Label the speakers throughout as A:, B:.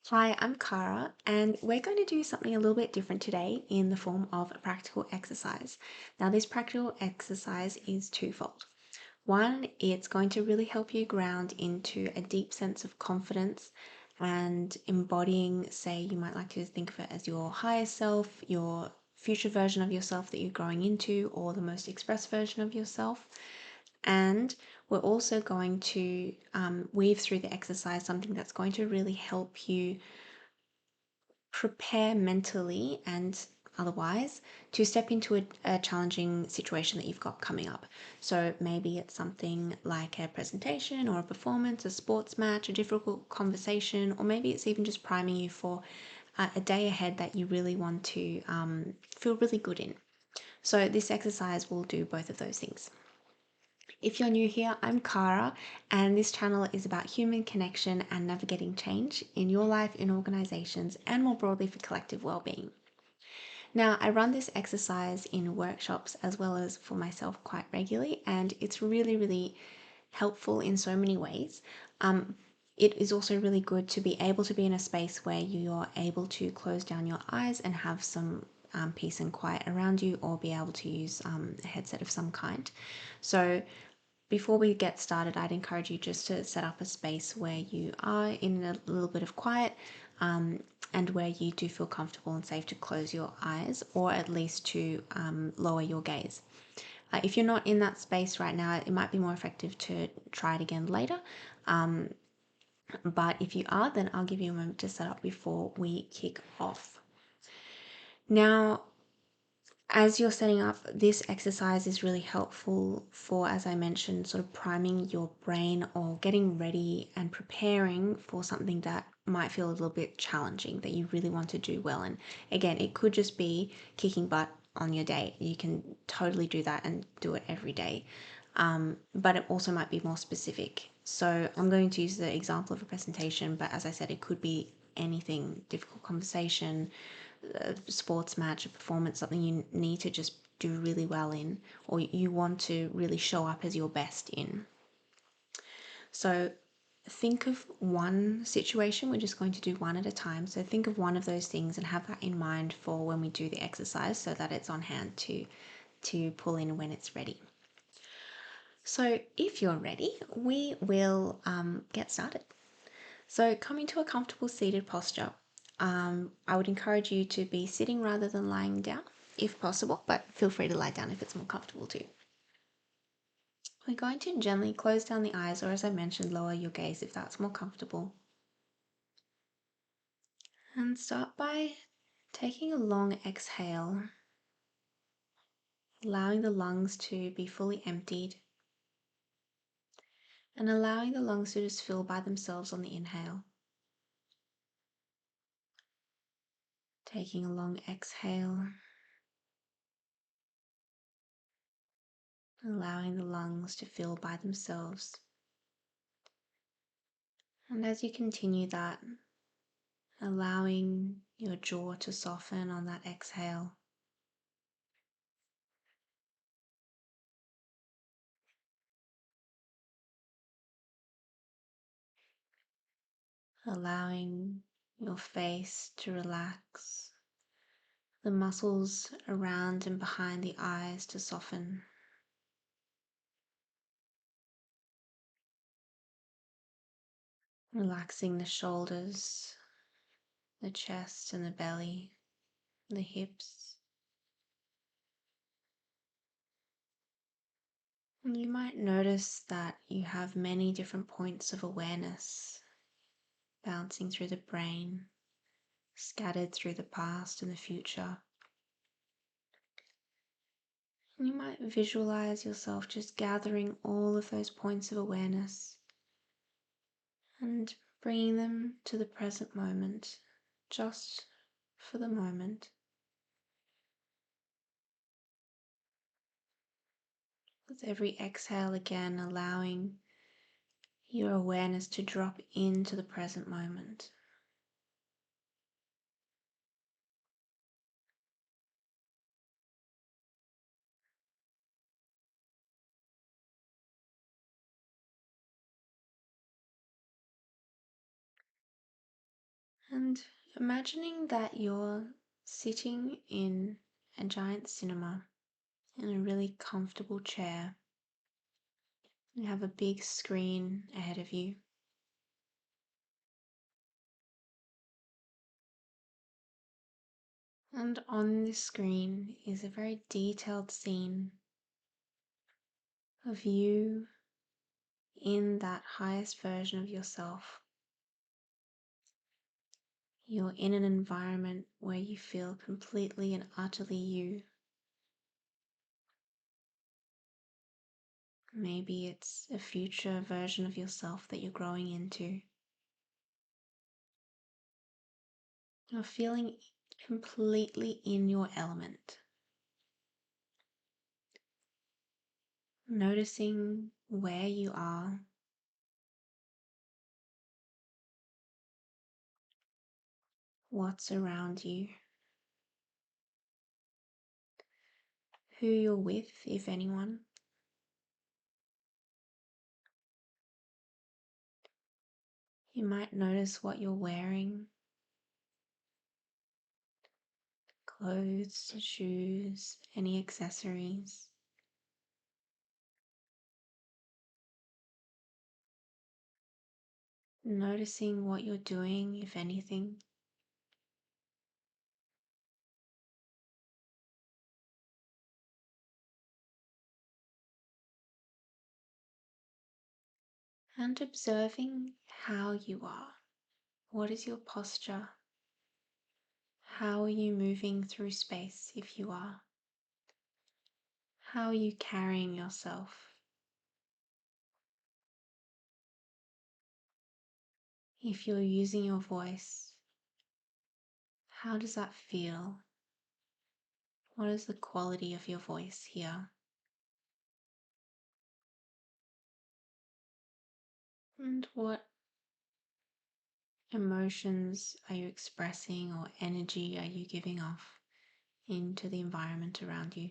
A: Hi, I'm Cara, and we're going to do something a little bit different today in the form of a practical exercise. Now, this practical exercise is twofold. One, it's going to really help you ground into a deep sense of confidence and embodying, say, you might like to think of it as your higher self, your future version of yourself that you're growing into, or the most express version of yourself. And we're also going to weave through the exercise something that's going to really help you prepare mentally and otherwise to step into a challenging situation that you've got coming up. So maybe it's something like a presentation or a performance, a sports match, a difficult conversation, or maybe it's even just priming you for a day ahead that you really want to feel really good in. So this exercise will do both of those things. If you're new here, I'm Cara, and this channel is about human connection and navigating change in your life, in organizations, and more broadly for collective well-being. Now, I run this exercise in workshops as well as for myself quite regularly, and it's really, really helpful in so many ways. It is also really good to be able to be in a space where you're able to close down your eyes and have some peace and quiet around you, or be able to use a headset of some kind. So before we get started, I'd encourage you just to set up a space where you are in a little bit of quiet and where you do feel comfortable and safe to close your eyes, or at least to lower your gaze. If you're not in that space right now, it might be more effective to try it again later. But if you are, then I'll give you a moment to set up before we kick off. Now, as you're setting up, this exercise is really helpful for, as I mentioned, sort of priming your brain or getting ready and preparing for something that might feel a little bit challenging that you really want to do well. And again, it could just be kicking butt on your day. You can totally do that and do it every day. But it also might be more specific. So I'm going to use the example of a presentation, but as I said, it could be anything, difficult conversation, a sports match, a performance, something you need to just do really well in, or you want to really show up as your best in. So think of one situation. We're just going to do one at a time. So think of one of those things and have that in mind for when we do the exercise, so that it's on hand to pull in when it's ready. So if you're ready, we will get started. So coming to a comfortable seated posture, I would encourage you to be sitting rather than lying down if possible, but feel free to lie down if it's more comfortable too. We're going to gently close down the eyes, or as I mentioned, lower your gaze if that's more comfortable. And start by taking a long exhale, allowing the lungs to be fully emptied, and allowing the lungs to just fill by themselves on the inhale. Taking a long exhale, allowing the lungs to fill by themselves. And as you continue that, allowing your jaw to soften on that exhale. Allowing your face to relax, the muscles around and behind the eyes to soften. Relaxing the shoulders, the chest and the belly, the hips. And you might notice that you have many different points of awareness bouncing through the brain, scattered through the past and the future. You might visualize yourself just gathering all of those points of awareness and bringing them to the present moment, just for the moment. With every exhale, again, allowing your awareness to drop into the present moment. And imagining that you're sitting in a giant cinema in a really comfortable chair. You have a big screen ahead of you. And on this screen is a very detailed scene of you in that highest version of yourself. You're in an environment where you feel completely and utterly you. Maybe it's a future version of yourself that you're growing into. You're feeling completely in your element. Noticing where you are, what's around you, who you're with, if anyone. You might notice what you're wearing, clothes, shoes, any accessories. Noticing what you're doing, if anything. And observing how you are. What is your posture? How are you moving through space if you are? How are you carrying yourself? If you're using your voice, how does that feel? What is the quality of your voice here? And what emotions are you expressing or energy are you giving off into the environment around you?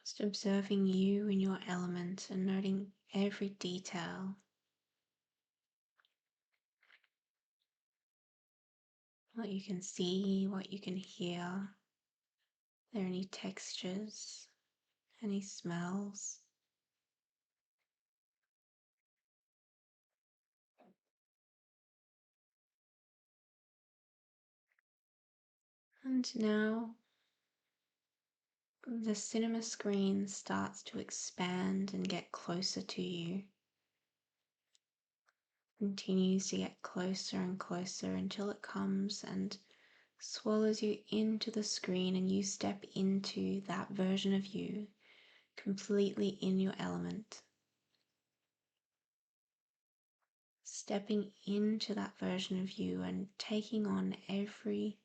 A: Just observing you in your element and noting every detail, what you can see, what you can hear. Are there any textures, any smells? And now the cinema screen starts to expand and get closer to you. Continues to get closer and closer until it comes and swallows you into the screen, and you step into that version of you completely in your element. Stepping into that version of you and taking on every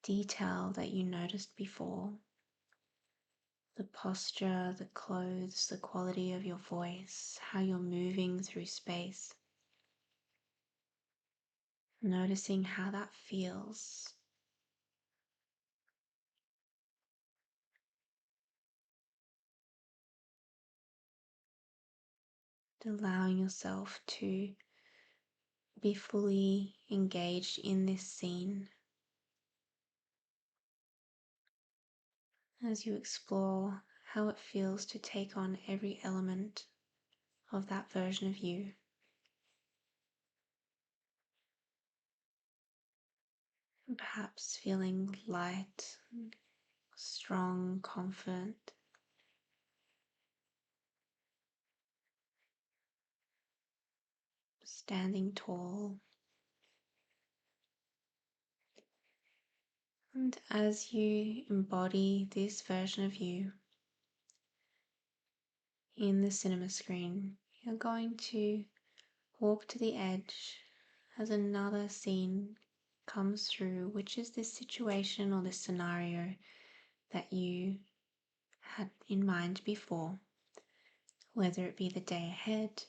A: detail that you noticed before. The posture, the clothes, the quality of your voice, how you're moving through space. Noticing how that feels. Allowing yourself to be fully engaged in this scene as you explore how it feels to take on every element of that version of you. And perhaps feeling light, strong, confident, standing tall. And as you embody this version of you in the cinema screen, you're going to walk to the edge as another scene comes through, which is this situation or this scenario that you had in mind before, whether it be the day ahead,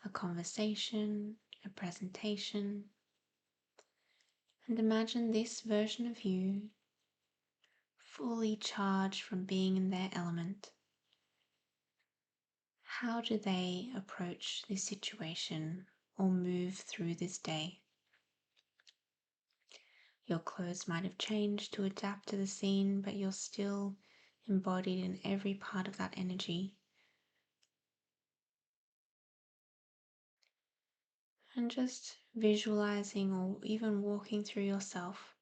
A: a conversation, a presentation. And imagine this version of you fully charged from being in their element, how do they approach this situation or move through this day? Your clothes might have changed to adapt to the scene, but you're still embodied in every part of that energy. And just visualizing or even walking through yourself.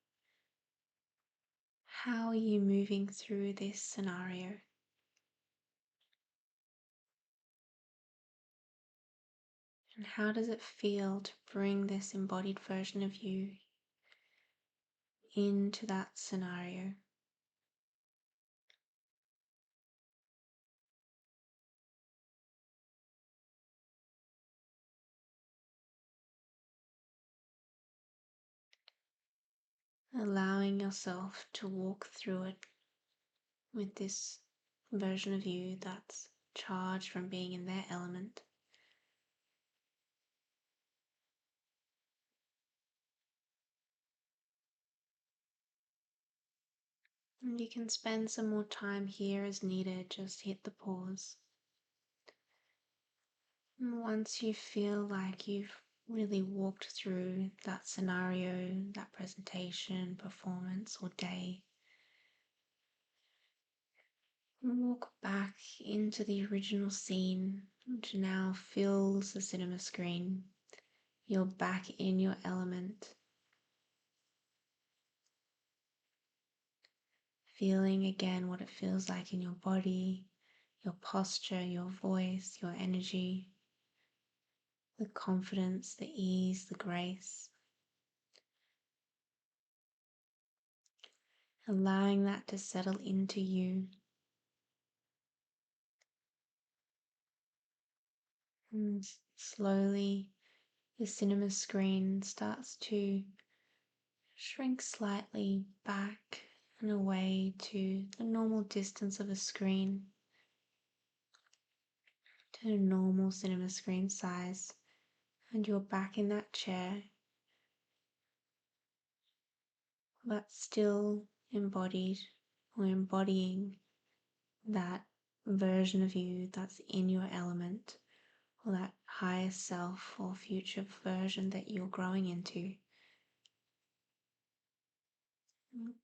A: How are you moving through this scenario? And how does it feel to bring this embodied version of you into that scenario? Allowing yourself to walk through it with this version of you that's charged from being in their element. And you can spend some more time here as needed, just hit the pause. And once you feel like you've really walked through that scenario, that presentation, performance, or day, walk back into the original scene, which now fills the cinema screen. You're back in your element, feeling again what it feels like in your body, your posture, your voice, your energy, the confidence, the ease, the grace. Allowing that to settle into you. And slowly the cinema screen starts to shrink slightly back and away to the normal distance of a screen, to a normal cinema screen size, and you're back in that chair, but still embodied or embodying that version of you that's in your element, or that higher self or future version that you're growing into.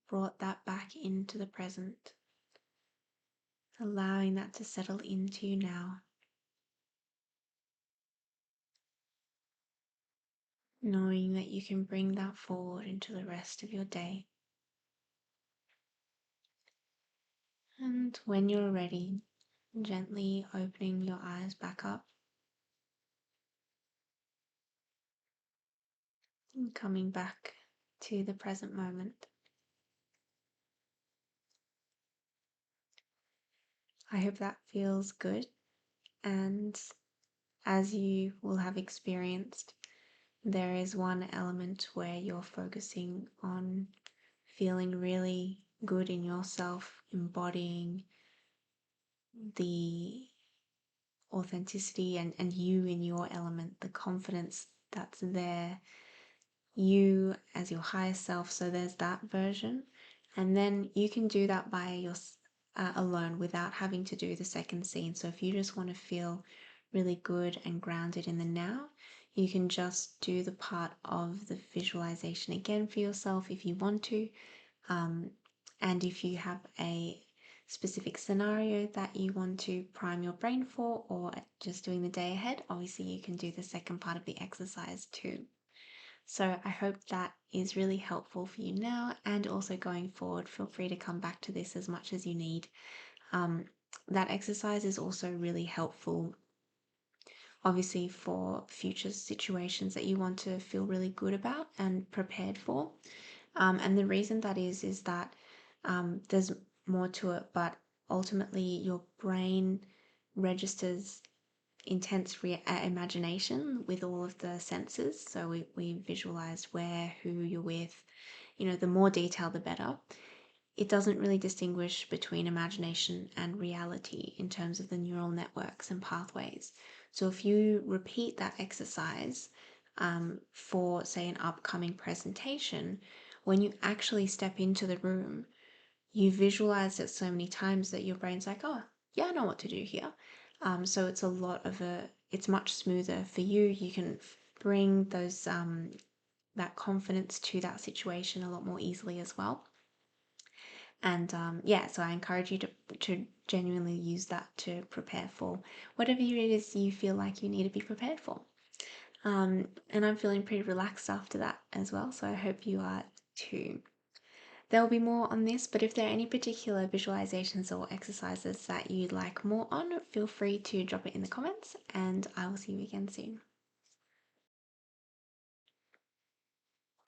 A: Brought that back into the present, allowing that to settle into you now, knowing that you can bring that forward into the rest of your day. And when you're ready, gently opening your eyes back up and coming back to the present moment. I hope that feels good, and as you will have experienced, there is one element where you're focusing on feeling really good in yourself, embodying the authenticity and you in your element, the confidence that's there, you as your higher self. So there's that version. And then you can do that by alone without having to do the second scene. So if you just want to feel really good and grounded in the now, you can just do the part of the visualization again for yourself if you want to. And if you have a specific scenario that you want to prime your brain for, or just doing the day ahead, obviously you can do the second part of the exercise too. So I hope that is really helpful for you now, and also going forward, feel free to come back to this as much as you need. That exercise is also really helpful, obviously, for future situations that you want to feel really good about and prepared for. And the reason that is that there's more to it, but ultimately your brain registers intense imagination with all of the senses. So we visualize where, who you're with, the more detail, the better. It doesn't really distinguish between imagination and reality in terms of the neural networks and pathways. So if you repeat that exercise for, say, an upcoming presentation, when you actually step into the room, you visualize it so many times that your brain's like, oh, yeah, I know what to do here. So it's much smoother for you. You can bring that confidence to that situation a lot more easily as well. And yeah, so I encourage you to genuinely use that to prepare for whatever it is you feel like you need to be prepared for. And I'm feeling pretty relaxed after that as well, so I hope you are too. There will be more on this, but if there are any particular visualizations or exercises that you'd like more on, feel free to drop it in the comments, and I will see you again soon.